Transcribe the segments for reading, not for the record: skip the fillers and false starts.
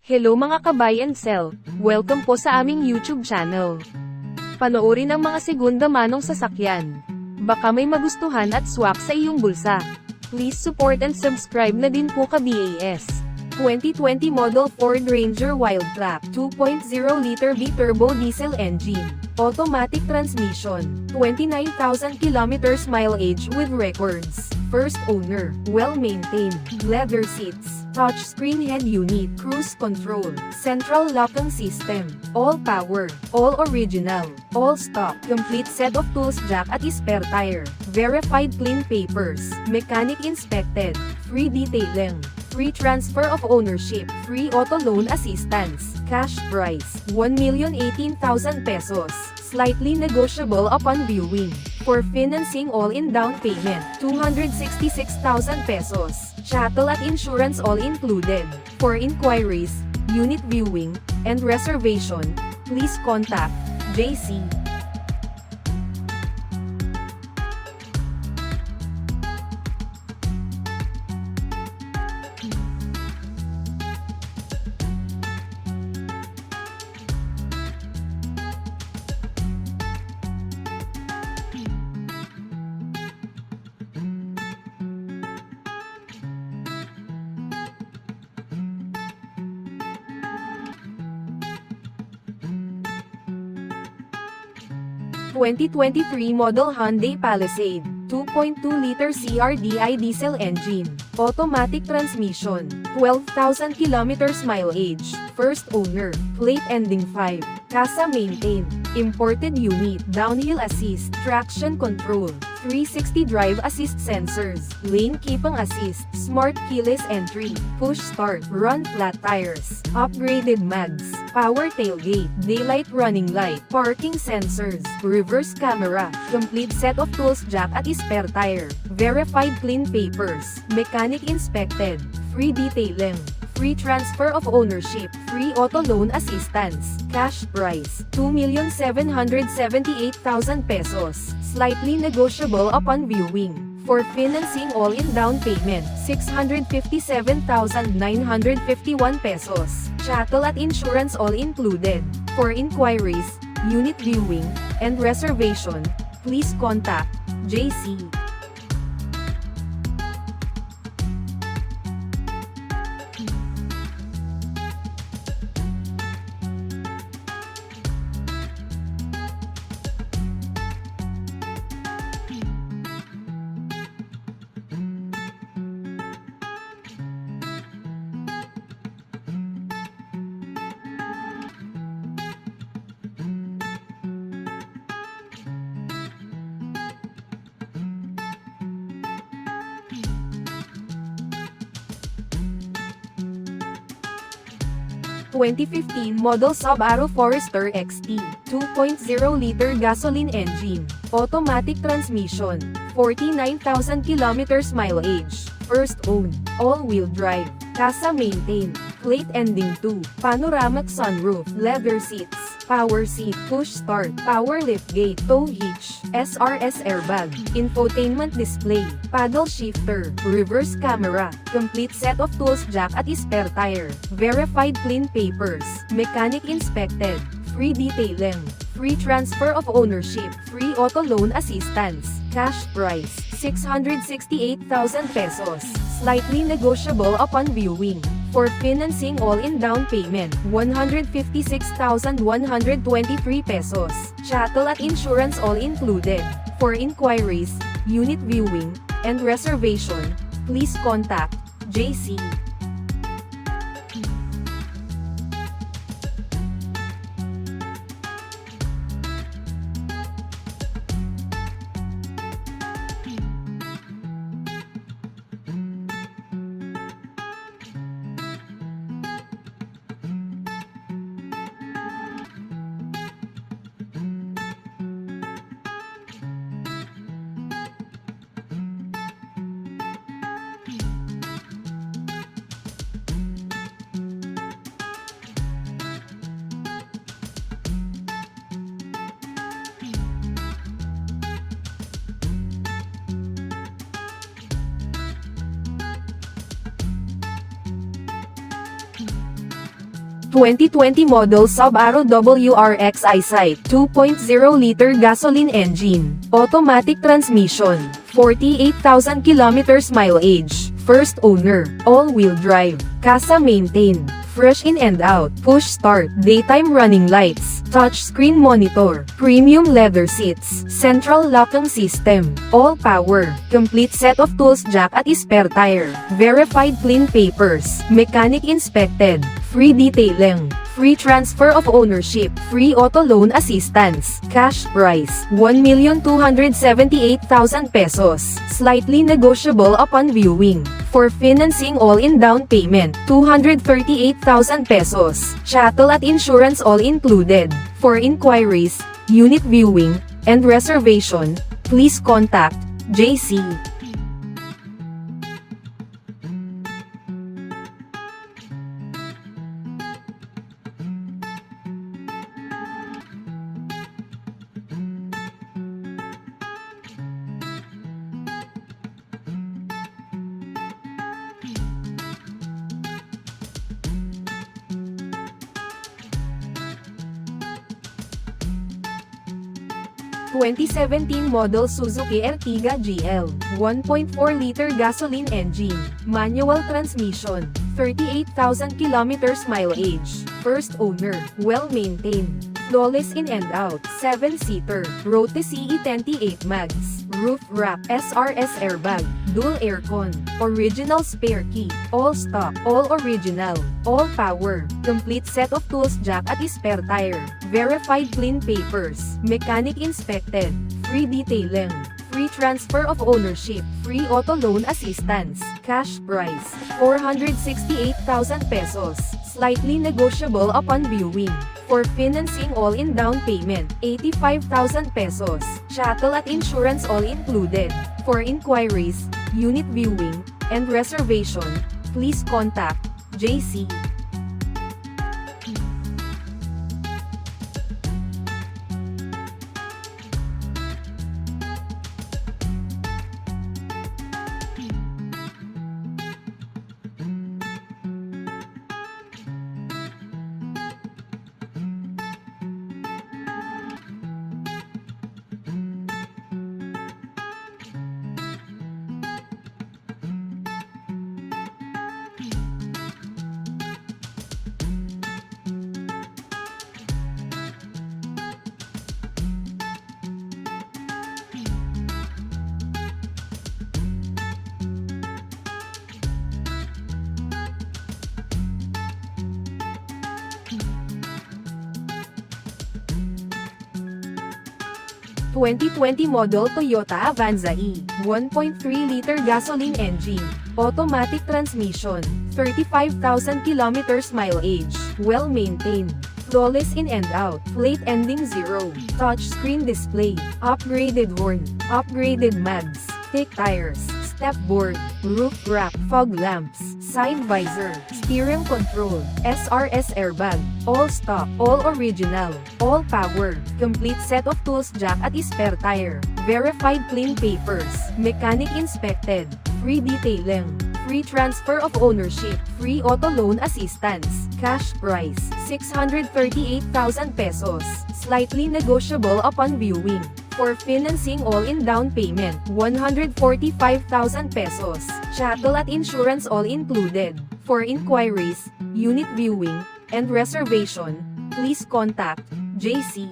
Hello mga ka-buy and sell, welcome po sa aming YouTube channel. Panoorin ang mga segunda manong sasakyan. Baka may magustuhan at swak sa iyong bulsa. Please support and subscribe na din po ka-BAS. 2020 model Ford Ranger Wildtrak 2.0-liter B-turbo diesel engine. Automatic transmission. 29,000 kilometers mileage with records. First owner. Well-maintained. Leather seats. Touchscreen head unit. Cruise control. Central locking system. All power. All original. All stock. Complete set of tools jack at spare tire. Verified clean papers. Mechanic inspected. Free detailing. Free transfer of ownership. Free auto loan assistance. Cash price. 1,018,000 pesos. Slightly negotiable upon viewing. For financing all in down payment. 266,000 pesos. Chattel at insurance all included. For inquiries, unit viewing, and reservation, please contact Jayce. 2023 model Hyundai Palisade, 2.2-liter CRDI diesel engine, automatic transmission, 12,000 kilometers mileage, first owner, plate ending 5, casa maintained, imported unit, downhill assist, traction control, 360 drive assist sensors, lane keeping assist, smart keyless entry, push start, run flat tires, upgraded mags, power tailgate, daylight running light, parking sensors, reverse camera, complete set of tools jack at spare tire, verified clean papers, mechanic inspected, free detailing, free transfer of ownership, free auto loan assistance, cash price, 2,778,000 pesos, slightly negotiable upon viewing. For financing all in down payment, 657,951 pesos, chattel at insurance all included. For inquiries, unit viewing, and reservation, please contact Jayce. 2015 model Subaru Forester XT, 2.0-liter gasoline engine, automatic transmission, 49,000 kilometers mileage, first owned, all-wheel drive, casa maintained, plate ending 2, panoramic sunroof, leather seats, power seat, push start, power liftgate, tow hitch, SRS airbag, infotainment display, paddle shifter, reverse camera, complete set of tools jack at spare tire, verified clean papers, mechanic inspected, free detailing, free transfer of ownership, free auto loan assistance, cash price, 668,000 pesos, slightly negotiable upon viewing. For financing all in down payment, 156,123 pesos, chattel at insurance all included. For inquiries, unit viewing, and reservation, please contact Jayce. 2020 model Subaru WRX Eyesight, 2.0-liter gasoline engine, automatic transmission, 48,000 kilometers mileage, first owner, all-wheel drive, casa maintain, fresh in and out, push start, daytime running lights, touchscreen monitor, premium leather seats, central locking system, all power, complete set of tools jack at spare tire, verified clean papers, mechanic inspected, free detailing, free transfer of ownership, free auto loan assistance, cash price, 1,278,000 pesos, slightly negotiable upon viewing. For financing all-in down payment, 238,000 pesos, chattel at insurance all included. For inquiries, unit viewing, and reservation, please contact Jayce. 2017 model Suzuki Ertiga GL, 1.4-liter gasoline engine, manual transmission, 38,000 kilometers mileage, first owner, well-maintained, flawless in and out, 7-seater, Rote-CE 28 mags, roof rack, SRS airbag, dual aircon, original spare key, all stock, all original, all power, complete set of tools jack at spare tire, verified clean papers, mechanic inspected, free detailing, free transfer of ownership, free auto loan assistance, cash price, 468,000 pesos, slightly negotiable upon viewing. For financing all-in down payment, 85,000 pesos, chattel at insurance all included. For inquiries, unit viewing, and reservation, please contact Jayce. 2020 model Toyota Avanza E, 1.3-liter gasoline engine, automatic transmission, 35,000 kilometers mileage, well-maintained, flawless in and out, plate ending 0, touchscreen display, upgraded horn, upgraded mags, thick tires, step board, roof rack, fog lamps, side visor, steering control, SRS airbag, all stock, all original, all power, complete set of tools jack at spare tire, verified clean papers, mechanic inspected, free detailing, free transfer of ownership, free auto loan assistance, cash price, 638,000 pesos, slightly negotiable upon viewing. For financing all-in down payment, 145,000 pesos, chattel at insurance all included. For inquiries, unit viewing, and reservation, please contact Jayce.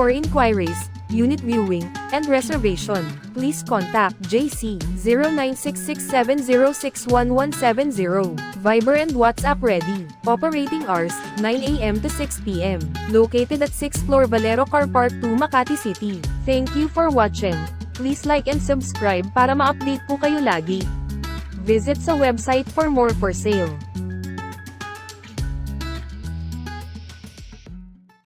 'For inquiries, unit viewing, and reservation, please contact Jayce 096670611170. Viber and WhatsApp ready. Operating hours, 9 a.m. to 6 p.m. Located at 6th floor Valero Car Park 2 Makati City. Thank you for watching. Please like and subscribe para ma-update po kayo lagi. Visit sa website for more for sale.